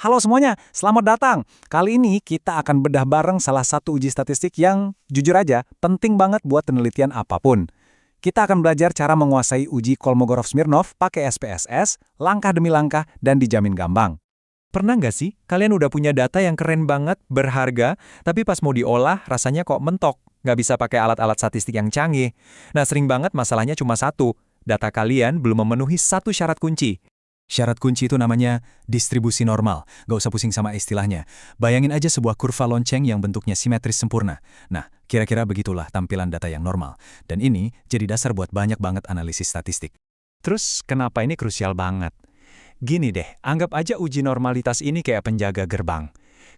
Halo semuanya, selamat datang. Kali ini kita akan bedah bareng salah satu uji statistik yang, jujur aja, penting banget buat penelitian apapun. Kita akan belajar cara menguasai uji Kolmogorov-Smirnov pakai SPSS, langkah demi langkah, dan dijamin gampang. Pernah nggak sih, kalian udah punya data yang keren banget, berharga, tapi pas mau diolah rasanya kok mentok, nggak bisa pakai alat-alat statistik yang canggih. Nah, sering banget masalahnya cuma satu, data kalian belum memenuhi satu syarat kunci. Syarat kunci itu namanya distribusi normal. Gak usah pusing sama istilahnya. Bayangin aja sebuah kurva lonceng yang bentuknya simetris sempurna. Nah, kira-kira begitulah tampilan data yang normal. Dan ini jadi dasar buat banyak banget analisis statistik. Terus, kenapa ini krusial banget? Gini deh, anggap aja uji normalitas ini kayak penjaga gerbang.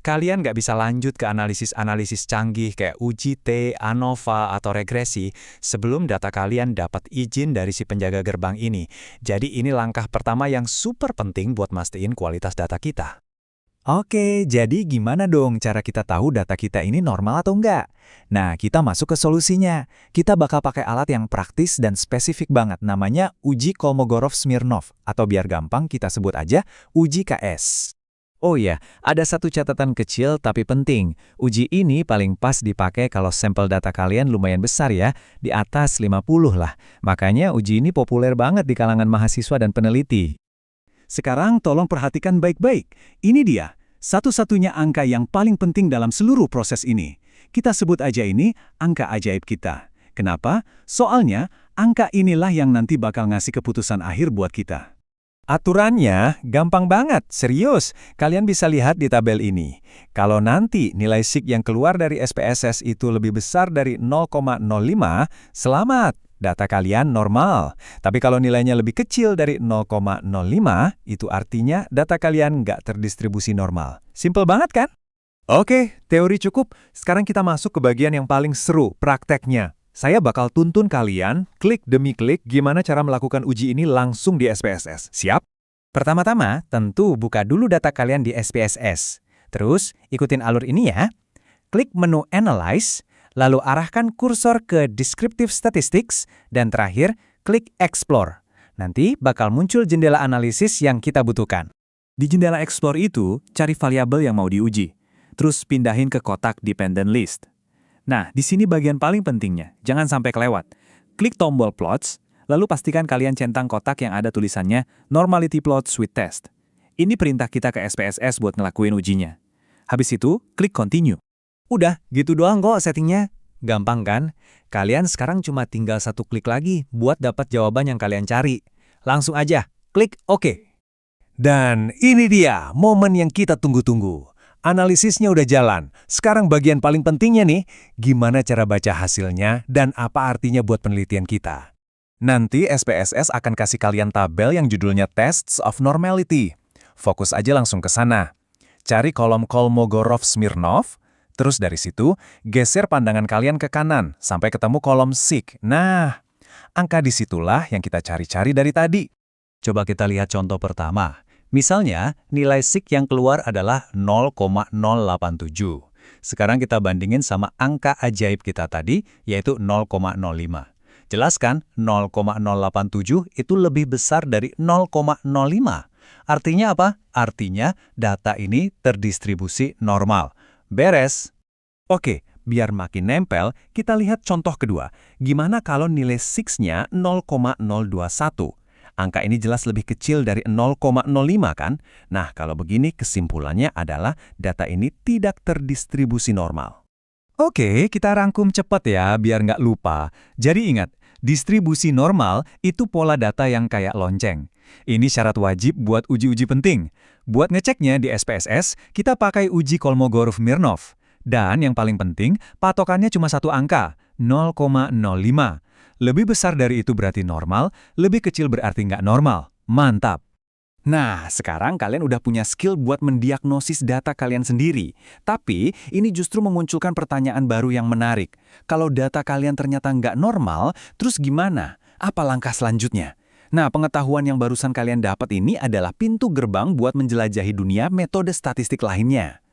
Kalian nggak bisa lanjut ke analisis-analisis canggih kayak uji T, ANOVA, atau regresi sebelum data kalian dapat izin dari si penjaga gerbang ini. Jadi ini langkah pertama yang super penting buat mastiin kualitas data kita. Oke, jadi gimana dong cara kita tahu data kita ini normal atau enggak? Nah, kita masuk ke solusinya. Kita bakal pakai alat yang praktis dan spesifik banget, namanya uji Kolmogorov-Smirnov, atau biar gampang kita sebut aja uji KS. Oh ya, ada satu catatan kecil tapi penting. Uji ini paling pas dipakai kalau sampel data kalian lumayan besar ya, di atas 50 lah. Makanya uji ini populer banget di kalangan mahasiswa dan peneliti. Sekarang tolong perhatikan baik-baik. Ini dia, satu-satunya angka yang paling penting dalam seluruh proses ini. Kita sebut aja ini angka ajaib kita. Kenapa? Soalnya, angka inilah yang nanti bakal ngasih keputusan akhir buat kita. Aturannya gampang banget, serius. Kalian bisa lihat di tabel ini. Kalau nanti nilai SIG yang keluar dari SPSS itu lebih besar dari 0,05, selamat, data kalian normal. Tapi kalau nilainya lebih kecil dari 0,05, itu artinya data kalian nggak terdistribusi normal. Simple banget kan? Oke, teori cukup. Sekarang kita masuk ke bagian yang paling seru, prakteknya. Saya bakal tuntun kalian, klik demi klik, gimana cara melakukan uji ini langsung di SPSS. Siap? Pertama-tama, tentu buka dulu data kalian di SPSS. Terus, ikutin alur ini ya. Klik menu Analyze, lalu arahkan kursor ke Descriptive Statistics, dan terakhir, klik Explore. Nanti bakal muncul jendela analisis yang kita butuhkan. Di jendela Explore itu, cari variabel yang mau diuji. Terus pindahin ke kotak Dependent List. Nah, di sini bagian paling pentingnya, jangan sampai kelewat. Klik tombol Plots, lalu pastikan kalian centang kotak yang ada tulisannya Normality Plots with Test. Ini perintah kita ke SPSS buat ngelakuin ujinya. Habis itu, klik Continue. Udah, gitu doang kok settingnya. Gampang kan? Kalian sekarang cuma tinggal satu klik lagi buat dapat jawaban yang kalian cari. Langsung aja, klik OK. Dan ini dia, momen yang kita tunggu-tunggu. Analisisnya udah jalan. Sekarang bagian paling pentingnya nih, gimana cara baca hasilnya dan apa artinya buat penelitian kita. Nanti SPSS akan kasih kalian tabel yang judulnya Tests of Normality. Fokus aja langsung ke sana. Cari kolom Kolmogorov-Smirnov, terus dari situ geser pandangan kalian ke kanan sampai ketemu kolom SIG. Nah, angka disitulah yang kita cari-cari dari tadi. Coba kita lihat contoh pertama. Misalnya, nilai SIG yang keluar adalah 0,087. Sekarang kita bandingin sama angka ajaib kita tadi, yaitu 0,05. Jelas kan, 0,087 itu lebih besar dari 0,05. Artinya apa? Artinya data ini terdistribusi normal. Beres. Oke, biar makin nempel, kita lihat contoh kedua. Gimana kalau nilai SIG-nya 0,021? Angka ini jelas lebih kecil dari 0,05 kan? Nah, kalau begini kesimpulannya adalah data ini tidak terdistribusi normal. Oke, kita rangkum cepat ya, biar nggak lupa. Jadi ingat, distribusi normal itu pola data yang kayak lonceng. Ini syarat wajib buat uji-uji penting. Buat ngeceknya di SPSS, kita pakai uji Kolmogorov-Smirnov. Dan yang paling penting, patokannya cuma satu angka, 0,05. Lebih besar dari itu berarti normal, lebih kecil berarti nggak normal. Mantap! Nah, sekarang kalian udah punya skill buat mendiagnosis data kalian sendiri. Tapi, ini justru memunculkan pertanyaan baru yang menarik. Kalau data kalian ternyata nggak normal, terus gimana? Apa langkah selanjutnya? Nah, pengetahuan yang barusan kalian dapat ini adalah pintu gerbang buat menjelajahi dunia metode statistik lainnya.